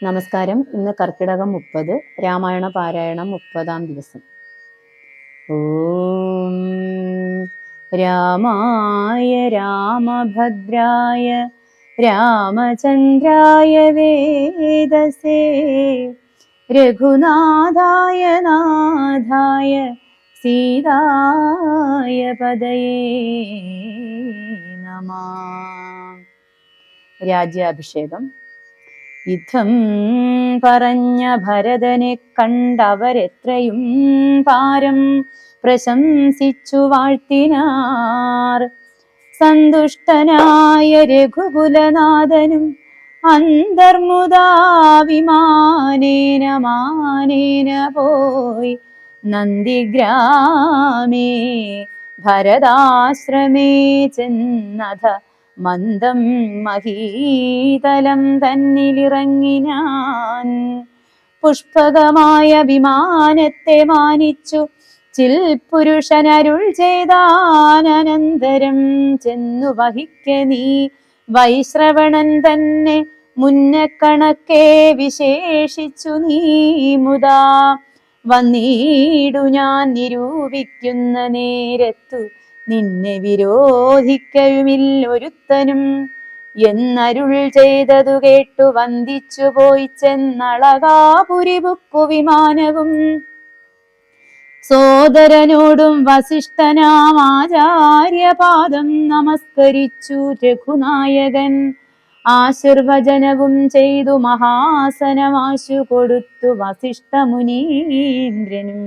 നമസ്കാരം. ഇന്ന് കർക്കിടകം 30, രാമായണ പാരായണം 30-ാം ദിവസം. ഓം രാമായ രാമഭദ്രായ രാമചന്ദ്രായ വേദസേ രഘുനാഥായ നാഥായ സീതായ പദയേ നമഃ. രാജ്യാഭിഷേകം. യുദ്ധം പറഞ്ഞ ഭരതനെ കണ്ടവരെത്രയും പാരം പ്രശംസിച്ചു വാഴ്ത്തിനാർ. സന്തുഷ്ടനായ രഘുകുലനാഥനും അന്തർമുദാ വിമാനേന മാനേന പോയി നന്ദിഗ്രാമേ ഭരതാശ്രമേ ചെന്നഥ മന്ദം മഹീതലം തന്നിലിറങ്ങിനാൻ. പുഷ്പകമായ വിമാനത്തെ മാനിച്ചു ചിൽ പുരുഷനരുൾ ചെയ്താനന്തരം ചെന്നു വഹിക്ക നീ വൈശ്രവണൻ തന്നെ മുന്നേ കണക്കെ വിശേഷിച്ചു നീ മുതാ വന്നീടു ഞാൻ നിരൂപിക്കുന്ന നേരത്തു നിന്നെ വിരോധിക്കയുമില്ലൊരുത്തനും എന്നരുൾ ചെയ്തതു കേട്ടു വന്ദിച്ചു പോയി ചെന്നളകാപുരിപുക്കു വിമാനവും. സോദരനോടും വസിഷ്ഠനാം ആചാര്യപാദം നമസ്കരിച്ചു രഘുനായകൻ. ആശീർവചനവും ചെയ്തു മഹാസനമാശു കൊടുത്തു വസിഷ്ഠമുനീന്ദ്രനും.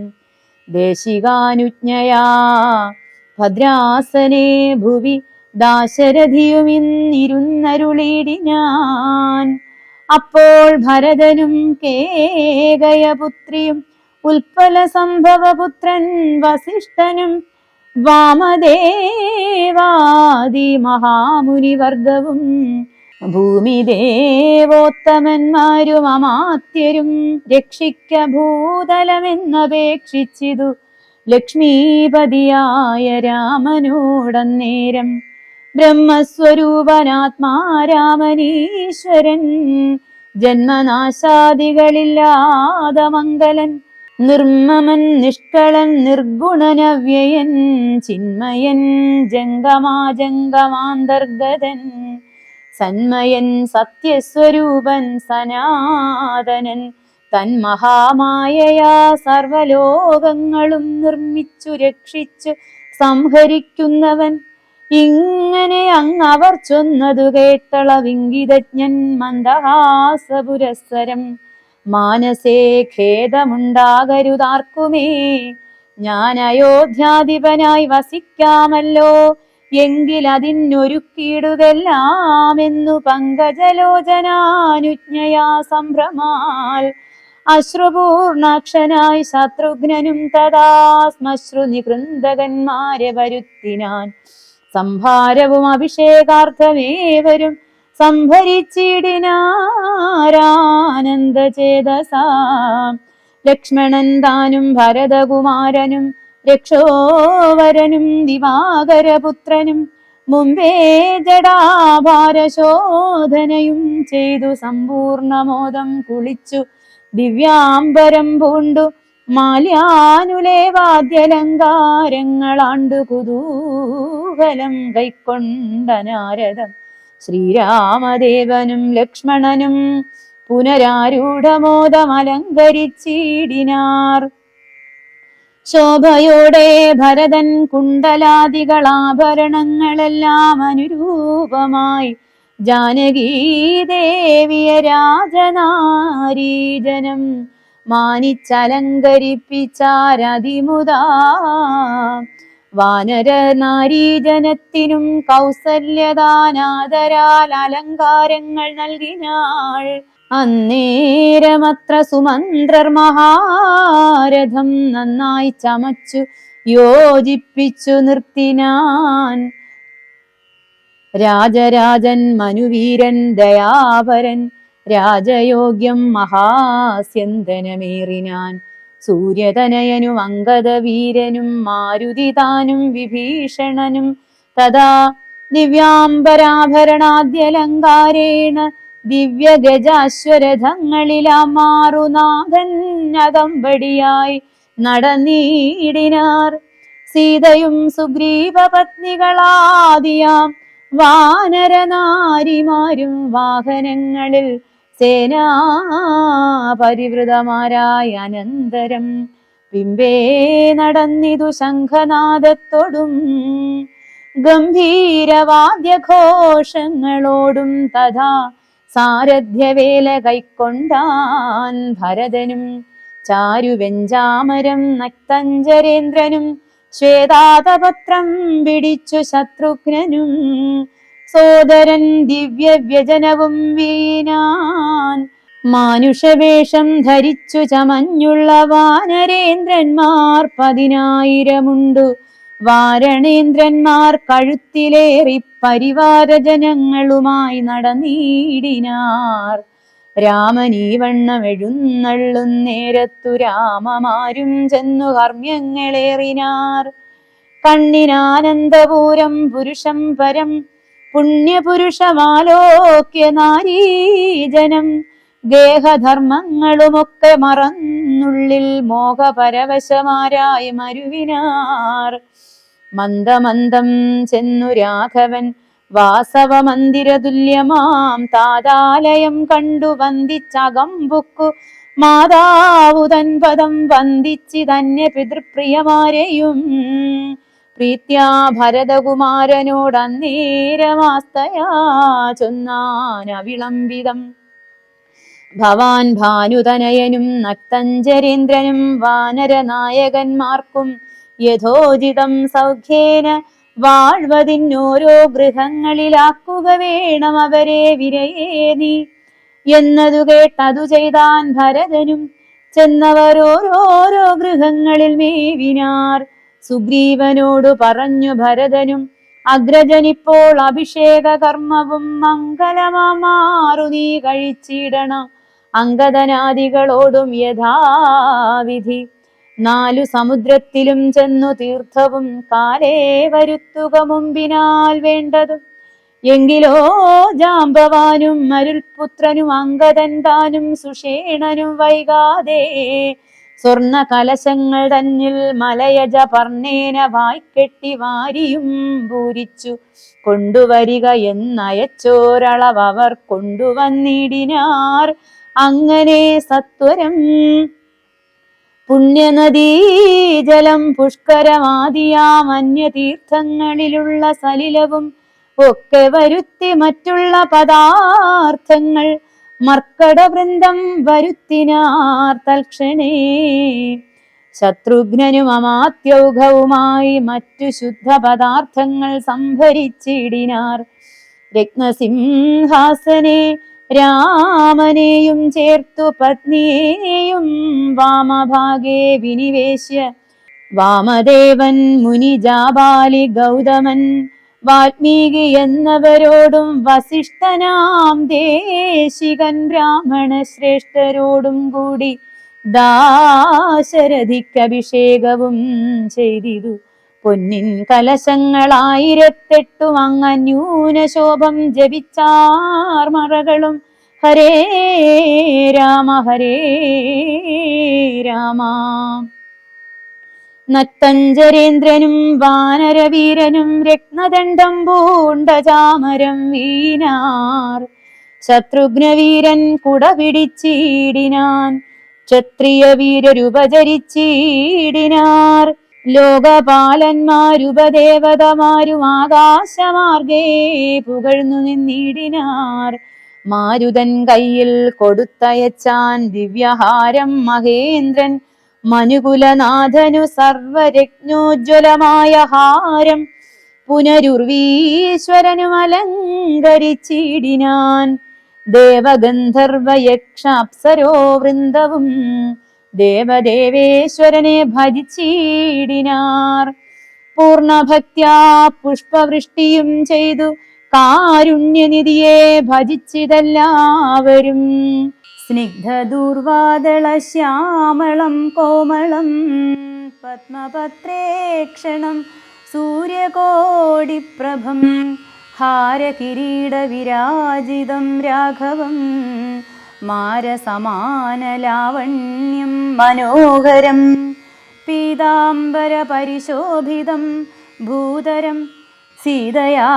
ദേശികാനുജ്ഞയാ ഭദ്രാസനേ ഭുവി ദാശരഥിയുമിന്നിരുന്നരുളിടിനാൻ. അപ്പോൾ ഭരതനും കേകയപുത്രിയും ഉൽപ്പല സംഭവപുത്രൻ വസിഷ്ഠനും വാമദേവാദി മഹാമുനിവർഗവും ഭൂമിദേവോത്തമന്മാരും അമാത്യരും രക്ഷിക്ക ഭൂതലമെന്നപേക്ഷിച്ചിതു ലക്ഷ്മീപതിയായ രാമനോടന്നേരം. ബ്രഹ്മസ്വരൂപനാത്മാരാമനീശ്വരൻ ജന്മനാശാദികളില്ലാത മംഗലൻ നിർമ്മമൻ നിഷ്കളൻ നിർഗുണനവ്യയൻ ചിന്മയൻ ജംഗമാജംഗമാന്തർഗതൻ സന്മയൻ സത്യസ്വരൂപൻ സനാതനൻ തന്മഹാമായയാ സർവലോകങ്ങളും നിർമ്മിച്ചു രക്ഷിച്ചു സംഹരിക്കുന്നവൻ. ഇങ്ങനെ അങ്ങവർ ചൊന്നതു കേട്ടള വിംഗിതജ്ഞൻ മന്ദഹാസപുരസ്സരം. മാനസേ ഖേദമുണ്ടാകരുതാർക്കുമേ, ഞാൻ അയോധ്യാധിപനായി വസിക്കാമല്ലോ എങ്കിലതിനൊരുക്കിയിടുകെല്ലാമെന്നു പങ്കജലോചനാനുജ്ഞയാ സംഭ്രമാൽ അശ്രുപൂർണാക്ഷനായി ശത്രുഘ്നനും തഥാ ശ്മശ്രു നികൃന്ദകന്മാരെ വരുത്തിനാൻ. സംഭാരവും അഭിഷേകാർത്ഥമേവരും സംഭരിച്ചിടിനാരാനന്ദചേതസാ. ലക്ഷ്മണൻ താനും ഭരതകുമാരനും രക്ഷോവരനും ദിവാകരപുത്രനും മുമ്പേ ജടാഭാരശോധനയും ചെയ്തു സമ്പൂർണമോദം കുളിച്ചു ദിവ്യാംബരം പൂണ്ടു മാല്യാനുലേവാദ്യലങ്കാരങ്ങളാണ്ടു കുതൂഹലം കൈക്കൊണ്ട നാരദം ശ്രീരാമദേവനും ലക്ഷ്മണനും പുനരാരൂഢമോദമലങ്കരിച്ചിടിനാർ. ശോഭയോടെ ഭരതൻ കുണ്ടലാദികളാഭരണങ്ങളെല്ലാം അനുരൂപമായി ജാനകീദേവിയ രാജനാരീജനം മാനിച്ചലങ്കരിപ്പിച്ചാരതിമുദാ. വാനര നാരീജനത്തിനും കൗസല്യദാനാദരാൽ അലങ്കാരങ്ങൾ നൽകിനാൾ. അന്നേരമത്ര സുമന്ത്രർ മഹാരഥം നന്നായി ചമച്ചു യോജിപ്പിച്ചു നിർത്തിനാൻ. രാജരാജൻ മനുവീരൻ ദയാപരൻ രാജയോഗ്യം മഹാസ്യന്തനമേറിനാൻ. സൂര്യതനയനും അംഗദവീരനും മാരുതിതാനും വിഭീഷണനും തഥാ ദിവ്യാംബരാഭരണാദ്യലങ്കാരേണ ദിവ്യഗജാശ്വരഥങ്ങളിലാം മാറുനാഥൻ അകമ്പടിയായി നടന്നീടിനാർ. സീതയും സുഗ്രീവ പത്നികളാദിയാം വാനരനാരിമാരും വാഹനങ്ങളിൽ സേനാപരിവൃതമാരായ അനന്തരം പിമ്പേ നടന്നിതു ശംഖനാദത്തോടും ഗംഭീരവാദ്യഘോഷങ്ങളോടും തഥാ സാരഥ്യവേല കൈക്കൊണ്ടാൻ ഭരതനും ചാരുവെഞ്ചാമരം നക്തഞ്ചരേന്ദ്രനും ശ്വേതാതപത്രം പിടിച്ചു ശത്രുഘ്നനും സോദരൻ ദിവ്യവ്യജനവും വീനാൻ മാനുഷവേഷം ധരിച്ചു ചമഞ്ഞുള്ള വാനരേന്ദ്രന്മാർ 10,000 വാരണേന്ദ്രന്മാർ കഴുത്തിലേറി പരിവാരജനങ്ങളുമായി നടന്നീടിനാർ. രാമനീവണ്ണമെഴുന്നള്ളുന്നേരത്തു രാമമാരും ചെന്നു കർമ്മ്യങ്ങളേറിനാർ. കണ്ണിനാനന്ദപൂരം പുരുഷം പരം പുണ്യപുരുഷമാലോക്യ നാരീജനം ഗേഹധർമ്മങ്ങളുമൊക്കെ മറന്നുള്ളിൽ മോഹപരവശമാരായി മരുവിനാർ. മന്ദമന്ദം ചെന്നു രാഘവൻ വാസവമന്ദിരതുല്യമാം താതാലയം കണ്ടു വന്ദിച്ചകമ്പുക്കു മാതാവു തൻ പദം വന്ദിച്ചിതന്യ പിതൃപ്രിയമാരെയും പ്രീത്യാ ഭരതകുമാരനോടന്നേരമാസ്തയാ ചൊന്നാൻ അവിളംബിതം. ഭവാൻ ഭാനുതനയനും നക്തഞ്ചരേന്ദ്രനും വാനരനായകന്മാർക്കും യഥോചിതം സൗഖ്യേന വാഴ്വതിന്നോരോ ഗൃഹങ്ങളിലാക്കുക വേണം അവരെ വിരയേ നീ എന്നതു കേട്ടതു ചെയ്താൻ ഭരതനും. ചെന്നവരോരോരോ ഗൃഹങ്ങളിൽ മേവിനാർ. സുഗ്രീവനോടു പറഞ്ഞു ഭരതനും, അഗ്രജനിപ്പോൾ അഭിഷേക കർമ്മവും മംഗലമാറു നീ കഴിച്ചിടണം. അങ്കദനാദികളോടും യഥാവിധി 4 സമുദ്രത്തിലും ചെന്നു തീർത്ഥവും കാലേ വരുത്തുക മുമ്പിനാൽ വേണ്ടതും. എങ്കിലോ ജാമ്പവാനും അരുൾപുത്രനും അങ്കദൻ താനും സുഷേണനും വൈകാതെ സ്വർണ കലശങ്ങൾ തന്നിൽ മലയജ പർണേന വായ്ക്കെട്ടി വാരിയും പൂരിച്ചു കൊണ്ടുവരിക എന്നയച്ചോരളവർ കൊണ്ടുവന്നിടിനാർ. അങ്ങനെ സത്വരം പുണ്യനദീജലം പുഷ്കരമാദിയാം അന്യതീർത്ഥങ്ങളിലുള്ള സലിലവും ഒക്കെ വരുത്തി മറ്റുള്ള പദാർത്ഥങ്ങൾ മർക്കടവൃന്ദം വരുത്തിനാർ തൽക്ഷണേ. ശത്രുഘ്നനും അമാത്യൗഘവുമായി മറ്റു ശുദ്ധ പദാർത്ഥങ്ങൾ സംഭരിച്ചിടിനാർ. രത്നസിംഹാസനെ രാമനെയും ചേർത്തു പത്നിയെയും വാമഭാഗേ വിനിവേശ്യ വാമദേവൻ മുനിജാബാലി ഗൗതമൻ വാൽമീകി എന്നവരോടും വസിഷ്ഠനാം ദേശികൻ ബ്രാഹ്മണ ശ്രേഷ്ഠരോടും കൂടി ദാശരഥിക്കഭിഷേകവും ചെയ്തിതു. പൊന്നിൻ കലശങ്ങൾ 1008 അങ്ങന്യൂനശോഭം ജപിച്ചാർ മറകളും. ഹരേ രാമ ഹരേ രാമ. നക്തഞ്ചരേന്ദ്രനും വാനരവീരനും രത്നദണ്ഡം പൂണ്ട ചാമരം വീനാർ. ശത്രുഘ്നവീരൻ കുട പിടിച്ചിടിനാൻ. ക്ഷത്രിയ വീരരുപചരിച്ചിടിനാർ. ലോകപാലന്മാരുപദേവതമാരും ആകാശമാർഗേ പുകഴ്ന്നു നിന്നിടിനാർ. മാരുതൻ കയ്യിൽ കൊടുത്തയച്ചാൻ ദിവ്യഹാരം മഹേന്ദ്രൻ. മനുകുലനാഥനു സർവരത്നോജ്വലമായ ഹാരം പുനരുർവീശ്വരനും അലങ്കരിച്ചിടിനാൻ. ദേവഗന്ധർവ യക്ഷ അപ്സരോ വൃന്ദവും ദേവദേവേശ്വരനെ ഭജിച്ചിടിനാർ. പൂർണ്ണഭക്ത്യാ പുഷ്പവൃഷ്ടിയും ചെയ്തു കാരുണ്യനിധിയെ ഭജിച്ചിതെല്ലാവരും. സ്നിഗ്ധദൂർവാദള ശ്യാമളം കോമളം പത്മപത്രേക്ഷണം സൂര്യകോടിപ്രഭം ഹാരകിരീടവിരാജിതം രാഘവം മാരസമാനലാവണ്യം മനോഹരം പീതാംബരപരിശോഭിതം ഭൂതരം സീതയാ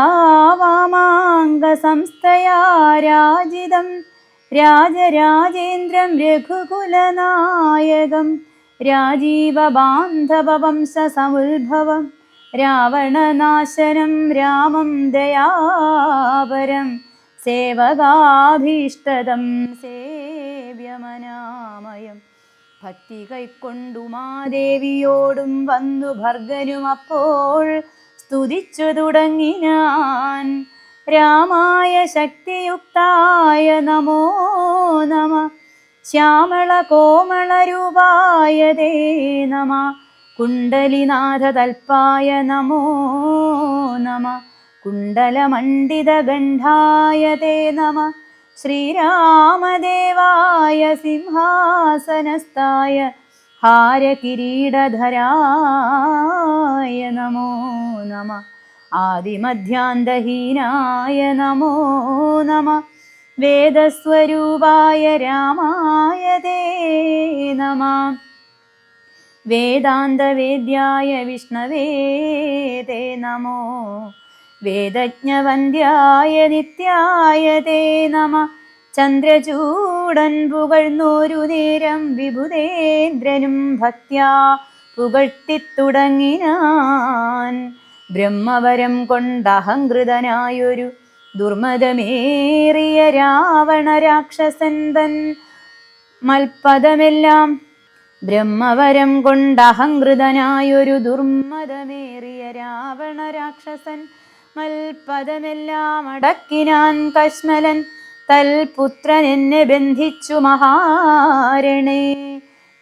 വാമാംഗസംസ്ഥയാ രാജിതം രാജരാജേന്ദ്രം രഘുകുലനായകം രാജീവബാന്ധവംശസമുദ്ഭവം രാവണനാശനം രാമം ദയാപരം സേവകാഭീഷ്ടദം സേവ്യമനാമയം ഭക്തി കൈക്കൊണ്ടു മാദേവിയോടും വന്നു ഭർഗനും അപ്പോൾ സ്തുതിച്ചു തുടങ്ങിനാൻ. രാമായ ശക്തിയുക്തായ നമോ നമ ശ്യാമള കോമളരൂപായ തേ നമ കുണ്ടലിനാഥ തൽപ്പായ നമോ നമ കുണ്ടലമണ്ഡിതഗണ്ഡായ തേ നമ ശ്രീരാമദേവായ സിംഹാസനസ്ഥായ ഹാരകിരീടധരായ നമോ നമ ആദിമധ്യാന്തഹീനായ നമോ നമ വേദസ്വരൂപായ രാമായ തേ നമ വേദാന്തവേദ്യായ വിഷ്ണവേ തേ നമോ വേദജ്ഞവന്ദ്യായ നിത്യായ തേ നമ ചന്ദ്രചൂടൻ പുകഴ്ന്നോരു നേരം വിഭുതേന്ദ്രനും ഭക്ത്യാ പുകഴ്ത്തിത്തുടങ്ങിനാൻ. ബ്രഹ്മവരം കൊണ്ടഹങ്കൃതനായൊരു ദുർമതമേറിയ രാവണ രാക്ഷസൻ തൻ മൽപദമെല്ലാം ബ്രഹ്മവരം കൊണ്ടഹങ്കൃതനായൊരു ദുർമതമേറിയ രാവണ രാക്ഷസൻ മൽപദമെല്ലാം അടക്കിനാൻ കശ്മലൻ തൽപുത്രൻ എന്നെ ബന്ധിച്ചു മഹാരണേ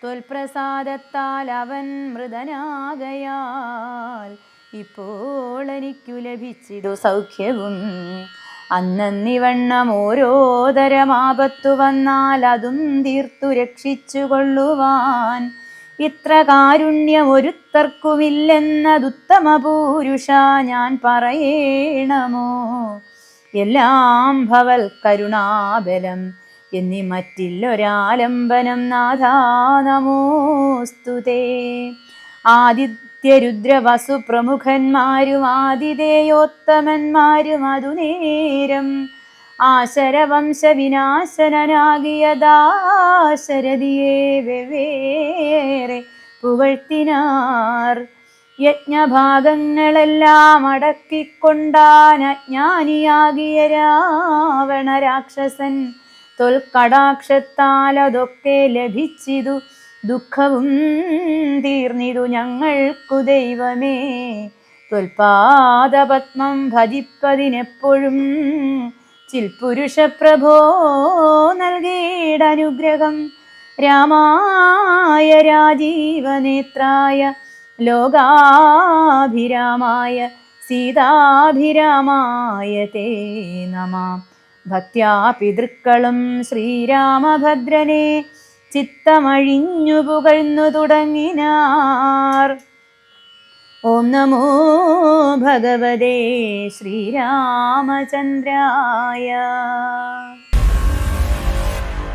ത്വൽപ്രസാദത്താൽ അവൻ മൃതനാകയാൽ ഇപ്പോൾ എനിക്കു ലഭിച്ചിതു സൗഖ്യവും. അന്നന്നിവണ്ണം ഓരോ തരമാപത്തു വന്നാൽ അതും തീർത്തു രക്ഷിച്ചു കൊള്ളുവാൻ ഇത്ര കാരുണ്യം ഒരുത്തർക്കുമില്ലെന്നതുത്തമ പുരുഷ ഞാൻ പറയണമോ. എല്ലാം ഭവൽ കരുണാബലം എന്നീ മറ്റില്ലൊരാലംബനം നാഥാ നമോസ്തുതേ. ആദിത്യരുദ്രവസു പ്രമുഖന്മാരും ആതിഥേയോത്തമന്മാരും അതുനേരം ആശരവംശ വിനാശനാകിയ ദാശരഥിയെ വെവ്വേറെ പുകഴ്ത്തിനാർ. യജ്ഞഭാഗങ്ങളെല്ലാം അടക്കിക്കൊണ്ടാൻ അജ്ഞാനിയാകിയ രാവണ രാക്ഷസൻ തൊൽക്കടാക്ഷത്താൽ അതൊക്കെ ലഭിച്ചിതു ദുഃഖവും തീർന്നിതു ഞങ്ങൾക്കു ദൈവമേ. ത്വൽപാദപത്മം ഭജിപ്പതിനെപ്പോഴും ചിൽപുരുഷപ്രഭോ നൽകിയിടനുഗ്രഹം. രാമായ രാജീവനേത്രായ ലോകാഭിരാമായ സീതാഭിരാമായ തേ നമ. ഭക്ത്യാ പിതൃക്കളും ശ്രീരാമഭദ്രനെ ചിത്തമഴിഞ്ഞു പുകഴ്ന്നു തുടങ്ങിനാർ. ഓം നമോ ഭഗവതേ ശ്രീരാമചന്ദ്രായ.